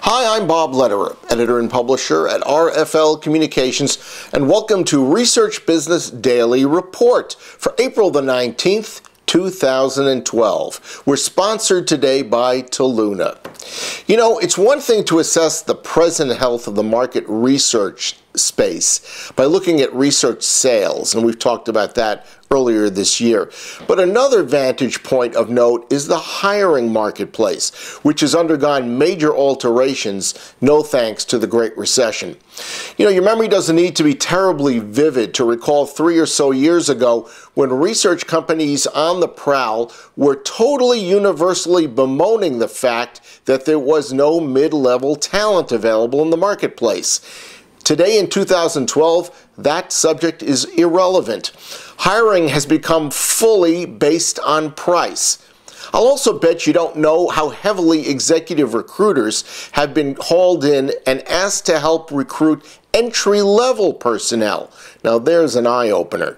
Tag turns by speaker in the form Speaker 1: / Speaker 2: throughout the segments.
Speaker 1: Hi, I'm Bob Lederer, editor and publisher at RFL Communications, and welcome to Research Business Daily Report for April the 19th, 2012. We're sponsored today by Toluna. You know, it's one thing to assess the present health of the market research space by looking at research sales, and we've talked about that earlier this year. But another vantage point of note is the hiring marketplace, which has undergone major alterations, no thanks to the Great Recession. You know, your memory doesn't need to be terribly vivid to recall 3 or so years ago when research companies on the prowl were totally universally bemoaning the fact that there was no mid-level talent available in the marketplace. Today in 2012, that subject is irrelevant. Hiring has become fully based on price. I'll also bet you don't know how heavily executive recruiters have been hauled in and asked to help recruit entry-level personnel. Now there's an eye-opener.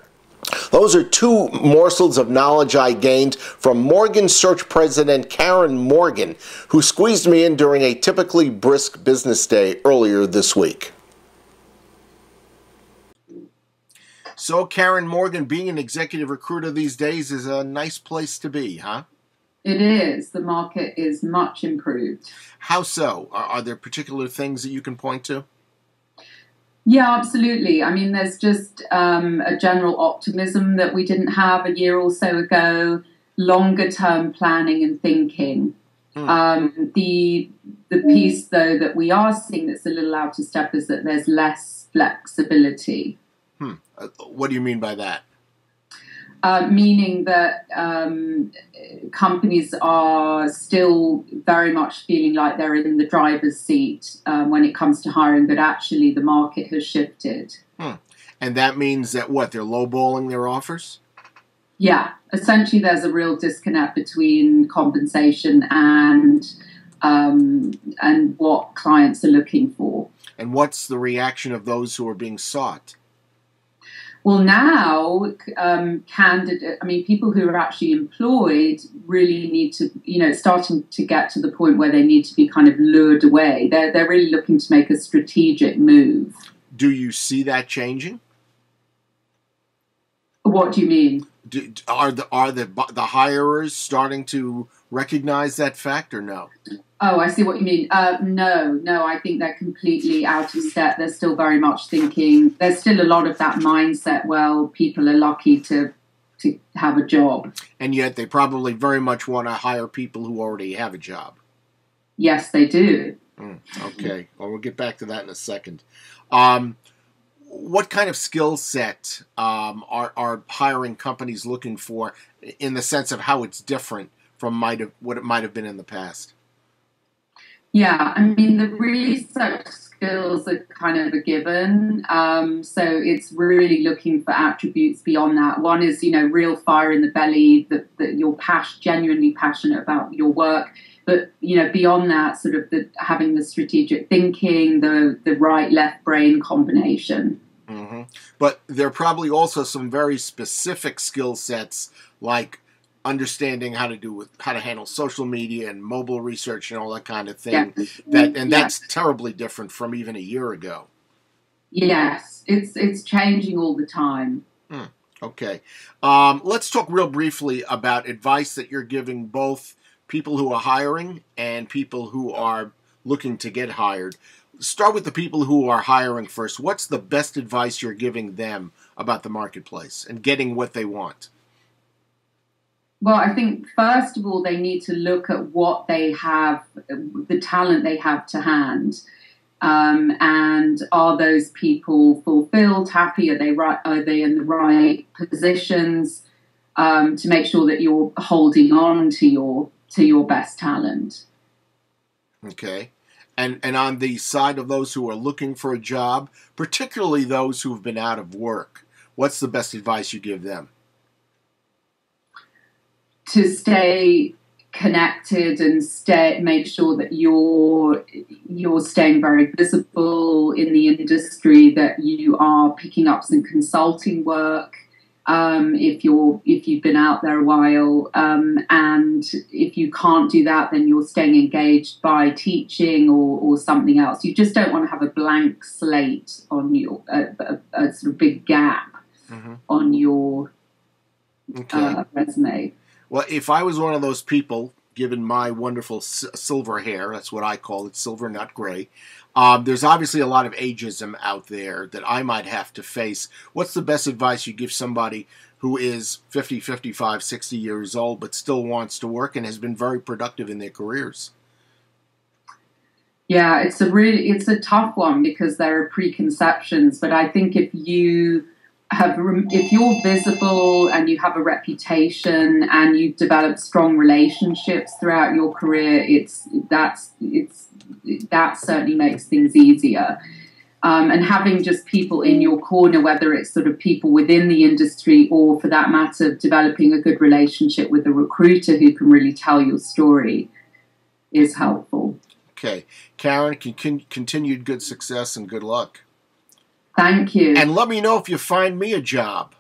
Speaker 1: Those are two morsels of knowledge I gained from Morgan Search President Karen Morgan, who squeezed me in during a typically brisk business day earlier this week. So, Karen Morgan, being an executive recruiter these days is a nice place to be, huh?
Speaker 2: It is. The market is much improved.
Speaker 1: How so? Are there particular things that you can point to?
Speaker 2: Yeah, absolutely. I mean, there's just a general optimism that we didn't have a year or so ago, longer-term planning and thinking. The piece, though, that we are seeing that's a little out of step is that there's less flexibility.
Speaker 1: What do you mean by that?
Speaker 2: Meaning that companies are still very much feeling like they're in the driver's seat when it comes to hiring, but actually the market has shifted.
Speaker 1: And that means that what, they're lowballing their offers?
Speaker 2: Yeah, essentially there's a real disconnect between compensation and what clients are looking for. And
Speaker 1: what's the reaction of those who are being sought?
Speaker 2: Well, now, people who are actually employed really need to, it's starting to get to the point where they need to be kind of lured away. They're really looking to make a strategic move.
Speaker 1: Do you see that changing?
Speaker 2: What do you mean?
Speaker 1: Are the hirers starting to recognize that fact or no?
Speaker 2: Oh, I see what you mean. No, I think they're completely out of step. They're still very much thinking, there's still a lot of that mindset, well, people are lucky to have a job.
Speaker 1: And yet they probably very much want to hire people who already have a job.
Speaker 2: Yes, they do.
Speaker 1: Okay, well, we'll get back to that in a second. What kind of skill set are hiring companies looking for in the sense of how it's different from what it might have been in the past?
Speaker 2: Yeah, I mean, the research skills are kind of a given. So it's really looking for attributes beyond that. One is, real fire in the belly, that you're genuinely passionate about your work. But, beyond that, sort of having the strategic thinking, the right-left brain combination.
Speaker 1: Mm-hmm. But there are probably also some very specific skill sets like understanding how to handle social media and mobile research and all that kind of thing. Yeah. That's terribly different from even a year ago.
Speaker 2: Yes, it's changing all the time.
Speaker 1: Okay. Let's talk real briefly about advice that you're giving both people who are hiring and people who are looking to get hired. Start with the people who are hiring first. What's the best advice you're giving them about the marketplace and getting what they want?
Speaker 2: Well, I think, first of all, they need to look at what they have, the talent they have to hand. And are those people fulfilled, happy? Are they in the right positions to make sure that you're holding on to your best talent?
Speaker 1: Okay. And on the side of those who are looking for a job, particularly those who have been out of work, what's the best advice you give them?
Speaker 2: To stay connected and make sure that you're staying very visible in the industry, that you are picking up some consulting work, if you've been out there a while, and if you can't do that, then you're staying engaged by teaching or something else. You just don't want to have a blank slate on your a sort of big gap on your resume.
Speaker 1: Well, if I was one of those people, given my wonderful silver hair, that's what I call it, silver, not gray, there's obviously a lot of ageism out there that I might have to face. What's the best advice you give somebody who is 50, 55, 60 years old but still wants to work and has been very productive in their careers?
Speaker 2: Yeah, it's a tough one because there are preconceptions, but I think if you're visible and you have a reputation and you've developed strong relationships throughout your career, that certainly makes things easier. And having just people in your corner, whether it's sort of people within the industry or, for that matter, developing a good relationship with a recruiter who can really tell your story, is helpful.
Speaker 1: Okay. Karen, continued good success and good luck.
Speaker 2: Thank you.
Speaker 1: And let me know if you find me a job.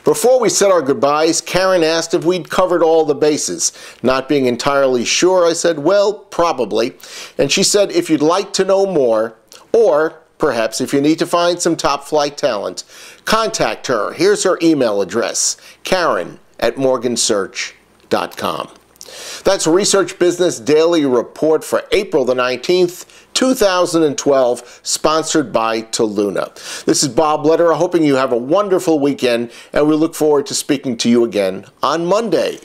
Speaker 1: Before we said our goodbyes, Karen asked if we'd covered all the bases. Not being entirely sure, I said, well, probably. And she said, if you'd like to know more, or perhaps if you need to find some top flight talent, contact her. Here's her email address, karen@morgansearch.com. That's Research Business Daily Report for April the 19th, 2012, sponsored by Toluna. This is Bob Lederer, hoping you have a wonderful weekend, and we look forward to speaking to you again on Monday.